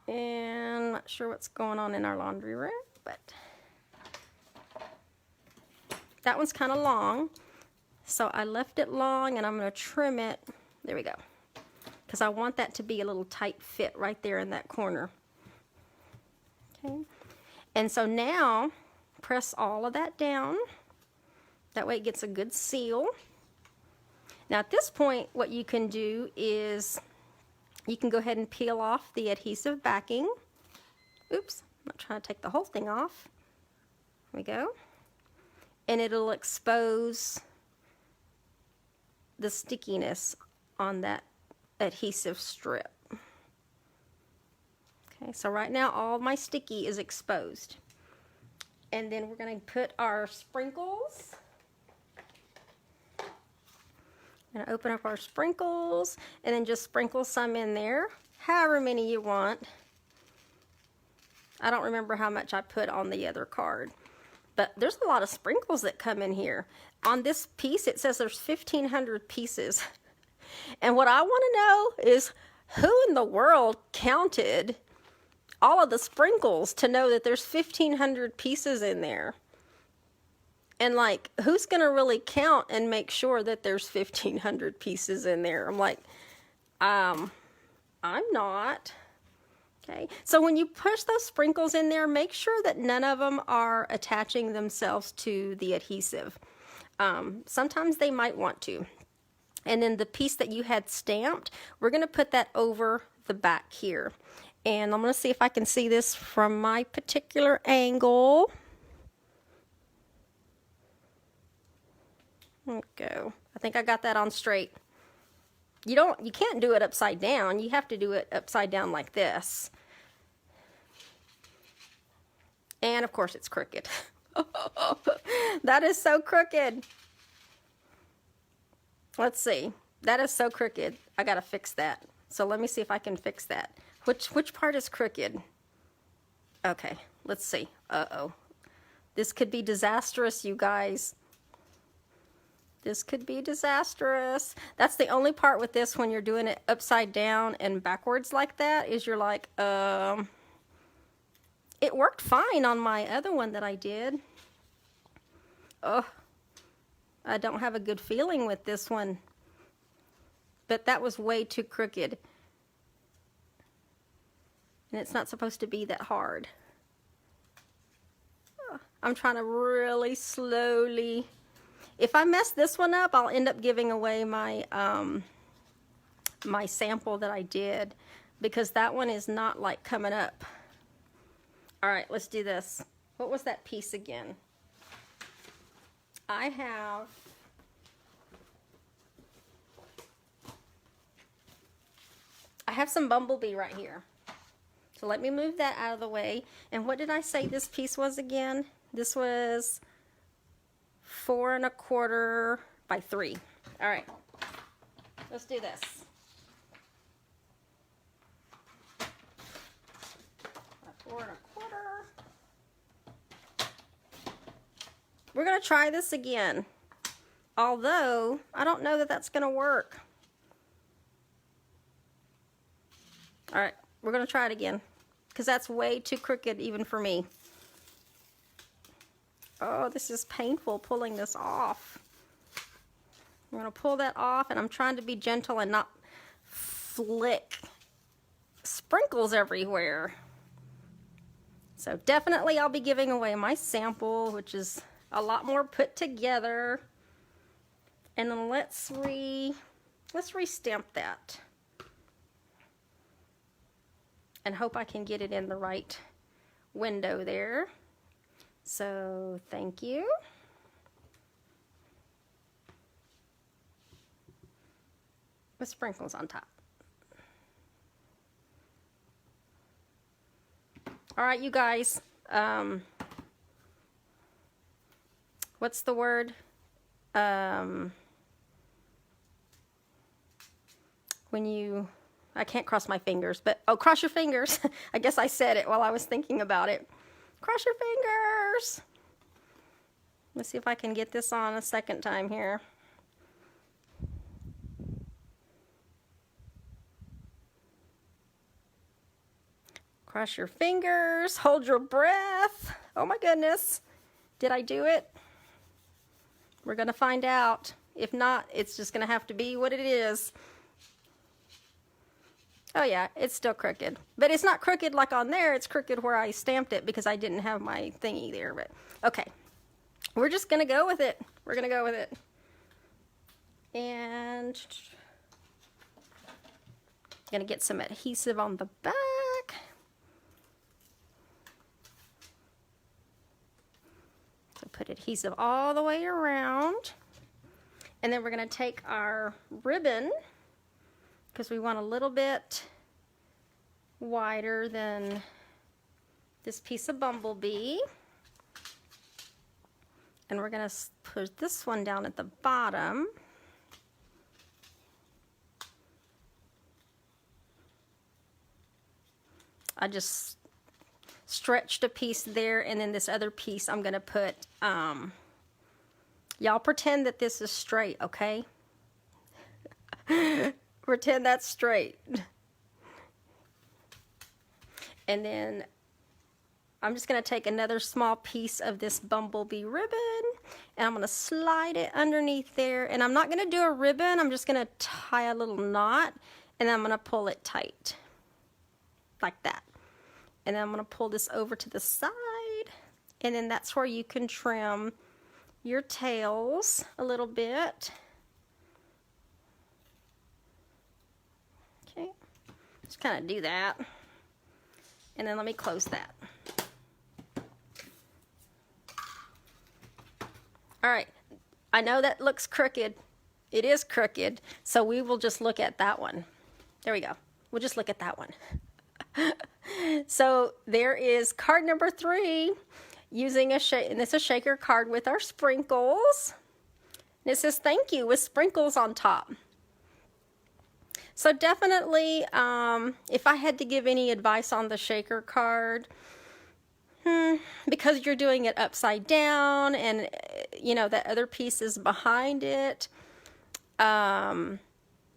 And I'm not sure what's going on in our laundry room, but that one's kind of long. So I left it long, and I'm going to trim it. There we go. Because I want that to be a little tight fit right there in that corner. Okay. And so now, press all of that down. That way it gets a good seal. Now at this point, what you can do is you can go ahead and peel off the adhesive backing. Oops, I'm not trying to take the whole thing off. There we go. And it'll expose the stickiness on that adhesive strip. Okay, so right now all my sticky is exposed. And then we're going to put our sprinkles. I'm going to open up our sprinkles and then just sprinkle some in there, however many you want. I don't remember how much I put on the other card, but there's a lot of sprinkles that come in here. On this piece it says there's 1,500 pieces. And what I want to know is who in the world counted all of the sprinkles to know that there's 1,500 pieces in there? And like, who's going to really count and make sure that there's 1,500 pieces in there? I'm like, I'm not. Okay, so when you push those sprinkles in there, make sure that none of them are attaching themselves to the adhesive. Sometimes they might want to. And then the piece that you had stamped, we're going to put that over the back here. And I'm going to see if I can see this from my particular angle. There we go. I think I got that on straight. You can't do it upside down. You have to do it upside down like this. And of course it's crooked. That is so crooked. Let's see. That is so crooked. I gotta fix that. So let me see if I can fix that. Which part is crooked? Okay, let's see. Uh-oh. This could be disastrous, you guys. This could be disastrous. That's the only part with this when you're doing it upside down and backwards like that, is you're like, it worked fine on my other one that I did. Oh, I don't have a good feeling with this one. But that was way too crooked. And it's not supposed to be that hard. I'm trying to really slowly. If I mess this one up, I'll end up giving away my my sample that I did, because that one is not like coming up. All right, let's do this. What was that piece again? I have some bumblebee right here. So let me move that out of the way. And what did I say this piece was again? This was 4 1/4 by 3. All right, let's do this. 4 1/4. We're gonna try this again. Although, I don't know that that's gonna work. All right, we're gonna try it again, because that's way too crooked even for me. Oh, this is painful pulling this off. I'm gonna pull that off, and I'm trying to be gentle and not flick sprinkles everywhere. So definitely I'll be giving away my sample, which is a lot more put together. And then let's re-stamp that. And hope I can get it in the right window there. So thank you. With sprinkles on top. All right, you guys. What's the word? When you, I can't cross my fingers, but, oh, cross your fingers. I guess I said it while I was thinking about it. Cross your fingers. Let's see if I can get this on a second time here. Cross your fingers, hold your breath. Oh my goodness. Did I do it? We're gonna find out. If not, it's just gonna have to be what it is. Oh yeah, it's still crooked. But it's not crooked like on there, it's crooked where I stamped it because I didn't have my thingy there. But okay, we're just gonna go with it. We're gonna go with it. And gonna get some adhesive on the back. So put adhesive all the way around. And then we're gonna take our ribbon, because we want a little bit wider than this piece of bumblebee. And we're gonna put this one down at the bottom. I just stretched a piece there, and then this other piece I'm gonna put, y'all pretend that this is straight, okay? Pretend that's straight. And then I'm just gonna take another small piece of this bumblebee ribbon, and I'm gonna slide it underneath there. And I'm not gonna do a ribbon, I'm just gonna tie a little knot, and then I'm gonna pull it tight, like that. And then I'm gonna pull this over to the side, and then that's where you can trim your tails a little bit. Okay, just kind of do that. And then let me close that. All right, I know that looks crooked. It is crooked, so we will just look at that one. There we go. We'll just look at that one. So there is card number 3, using and this is a shaker card with our sprinkles. And it says thank you with sprinkles on top. So definitely, if I had to give any advice on the shaker card, because you're doing it upside down and you know that other piece is behind it,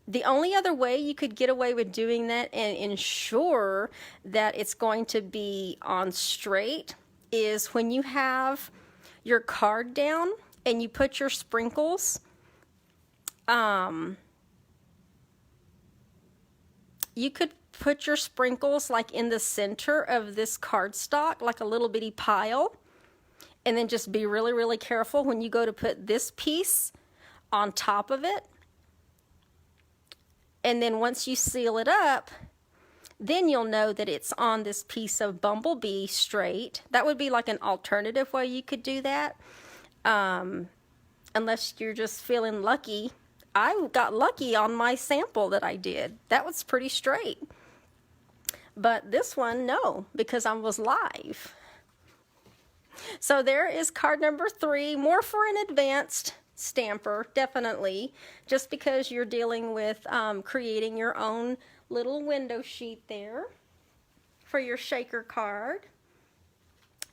the only other way you could get away with doing that and ensure that it's going to be on straight is when you have your card down and you put your sprinkles, you could put your sprinkles like in the center of this cardstock, like a little bitty pile, and then just be really, really careful when you go to put this piece on top of it. And then once you seal it up, then you'll know that it's on this piece of bumblebee straight. That would be like an alternative way you could do that. Unless you're just feeling lucky. I got lucky on my sample that I did. That was pretty straight. But this one, no, because I was live. So there is card number 3, more for an advanced stamper, definitely, just because you're dealing with creating your own little window sheet there for your shaker card.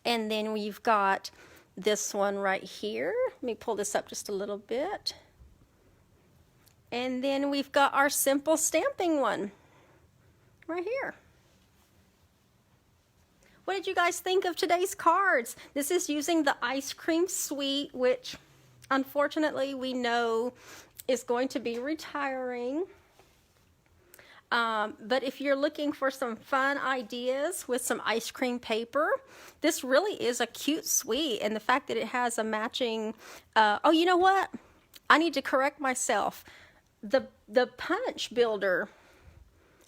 And then we've got this one right here. Let me pull this up just a little bit. And then we've got our simple stamping one right here. What did you guys think of today's cards? This is using the ice cream suite, which unfortunately we know is going to be retiring. But if you're looking for some fun ideas with some ice cream paper, this really is a cute suite. And the fact that it has a matching, oh, you know what? I need to correct myself. The punch builder,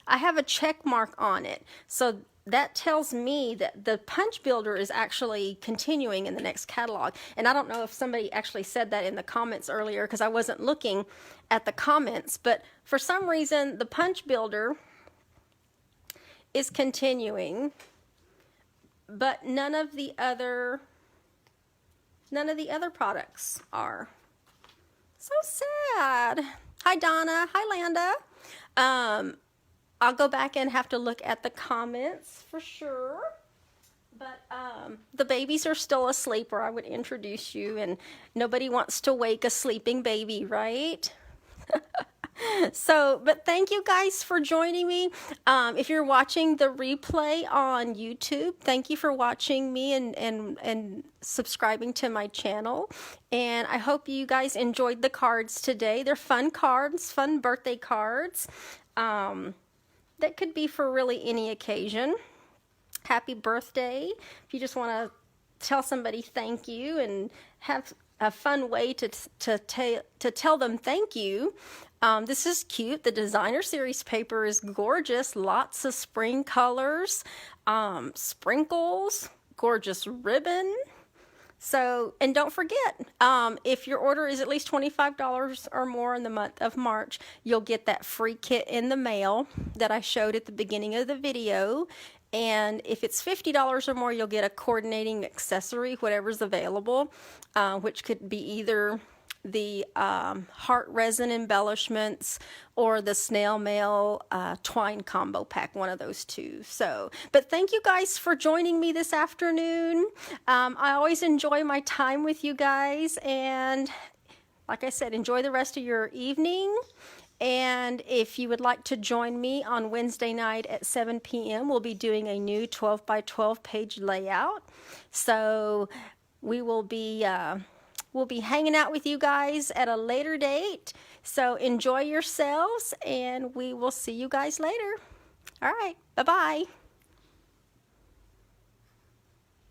I have a check mark on it. So that tells me that the punch builder is actually continuing in the next catalog. And I don't know if somebody actually said that in the comments earlier, because I wasn't looking at the comments, but for some reason the punch builder is continuing, but none of the other products are. So sad. Hi Donna. Hi Landa. I'll go back and have to look at the comments for sure. But the babies are still asleep, or I would introduce you, and nobody wants to wake a sleeping baby, right? So, but thank you guys for joining me. If you're watching the replay on YouTube, thank you for watching me and subscribing to my channel. And I hope you guys enjoyed the cards today. They're fun cards, fun birthday cards. That could be for really any occasion. Happy birthday. If you just want to tell somebody thank you and have a fun way to tell them thank you. This is cute. The designer series paper is gorgeous. Lots of spring colors, sprinkles, gorgeous ribbon. So, and don't forget, if your order is at least $25 or more in the month of March, you'll get that free kit in the mail that I showed at the beginning of the video. And if it's $50 or more, you'll get a coordinating accessory, whatever's available, which could be either the heart resin embellishments or the snail mail twine combo pack, one of those two. So, but thank you guys for joining me this afternoon. I always enjoy my time with you guys, and like I said, enjoy the rest of your evening. And if you would like to join me on Wednesday night at 7 p.m., we'll be doing a new 12 by 12 page layout. So we will be we'll be hanging out with you guys at a later date. So enjoy yourselves, and we will see you guys later. All right, bye-bye.